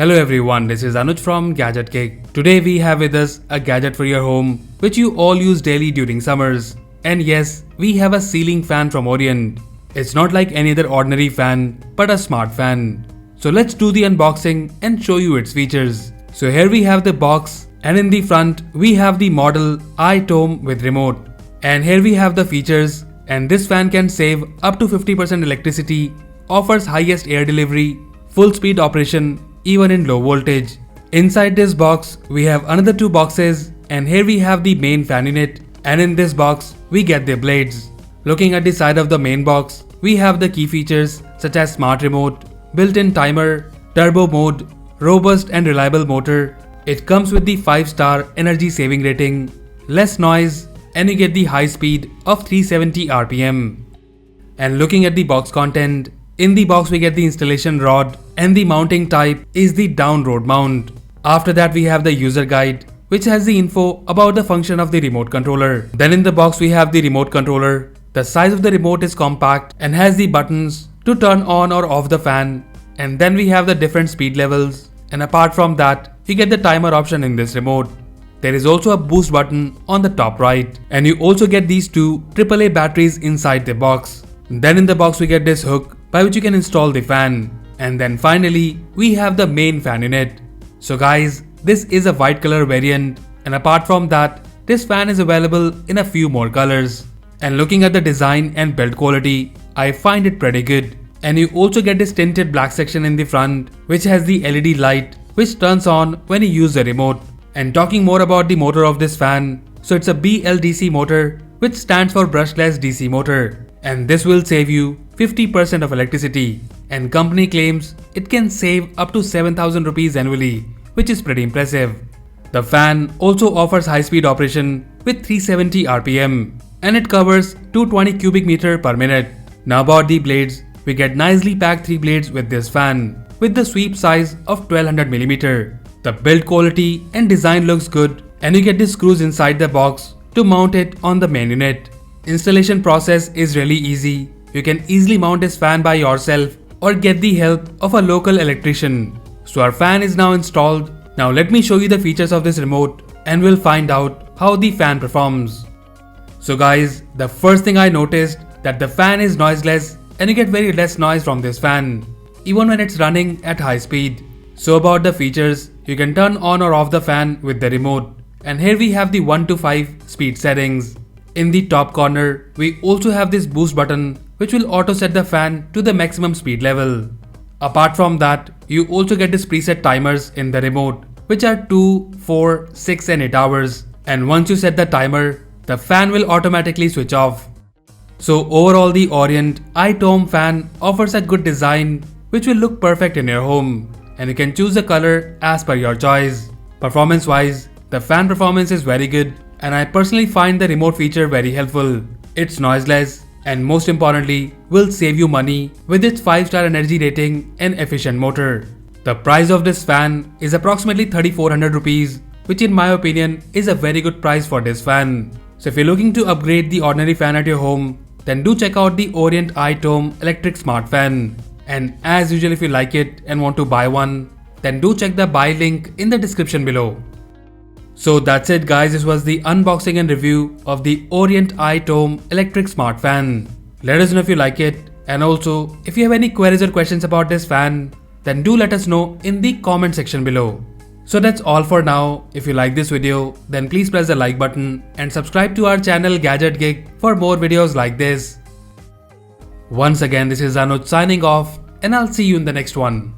Hello everyone, this is Anuj from Gadget Gig. Today we have with us a gadget for your home which you all use daily during summers. And yes, we have a ceiling fan from Orient. It's not like any other ordinary fan, but a smart fan. So let's do the unboxing and show you its features. So here we have the box, and in the front we have the model I-Tome with remote. And here we have the features, and this fan can save up to 50% electricity, offers highest air delivery, full speed operation even in low voltage. Inside this box we have another two boxes, and here we have the main fan unit, and in this box we get the blades. Looking at the side of the main box, we have the key features such as smart remote, built-in timer, turbo mode, robust and reliable motor. It comes with the 5-star energy saving rating, less noise, and you get the high speed of 370 RPM. And looking at the box content, in the box we get the installation rod, and the mounting type is the down road mount. After that we have the user guide, which has the info about the function of the remote controller. Then in the box we have the remote controller. The size of the remote is compact and has the buttons to turn on or off the fan. And then we have the different speed levels, and apart from that you get the timer option in this remote. There is also a boost button on the top right, and you also get these two AAA batteries inside the box. Then in the box we get this hook by which you can install the fan. And then finally we have the main fan unit. So guys, this is a white color variant, and apart from that this fan is available in a few more colors. And looking at the design and build quality, I find it pretty good. And you also get this tinted black section in the front which has the LED light which turns on when you use the remote. And talking more about the motor of this fan, so it's a BLDC motor which stands for brushless DC motor, and this will save you 50% of electricity, and company claims it can save up to 7,000 rupees annually, which is pretty impressive. The fan also offers high speed operation with 370 RPM, and it covers 220 cubic meter per minute. Now about the blades, we get nicely packed 3 blades with this fan, with the sweep size of 1200mm. The build quality and design looks good, and you get the screws inside the box to mount it on the main unit. Installation process is really easy. You can easily mount this fan by yourself or get the help of a local electrician. So our fan is now installed. Now let me show you the features of this remote, and we'll find out how the fan performs. So guys, the first thing I noticed that the fan is noiseless, and you get very less noise from this fan, even when it's running at high speed. So about the features, you can turn on or off the fan with the remote, and here we have the 1 to 5 speed settings. In the top corner, we also have this boost button which will auto set the fan to the maximum speed level. Apart from that, you also get this preset timers in the remote which are 2, 4, 6 and 8 hours, and once you set the timer, the fan will automatically switch off. So overall the Orient I-Tome fan offers a good design which will look perfect in your home, and you can choose the color as per your choice. Performance wise, the fan performance is very good, and I personally find the remote feature very helpful. It's noiseless, and most importantly will save you money with its 5-star energy rating and efficient motor. The price of this fan is approximately 3400 rupees, which in my opinion is a very good price for this fan. So if you're looking to upgrade the ordinary fan at your home, then do check out the Orient I-Tome electric smart fan. And as usual, if you like it and want to buy one, then do check the buy link in the description below. So that's it guys, this was the unboxing and review of the Orient I-Tome electric smart fan. Let us know if you like it, and also if you have any queries or questions about this fan, then do let us know in the comment section below. So that's all for now. If you like this video, then please press the like button and subscribe to our channel Gadget Gig for more videos like this. Once again, this is Anuj signing off, and I'll see you in the next one.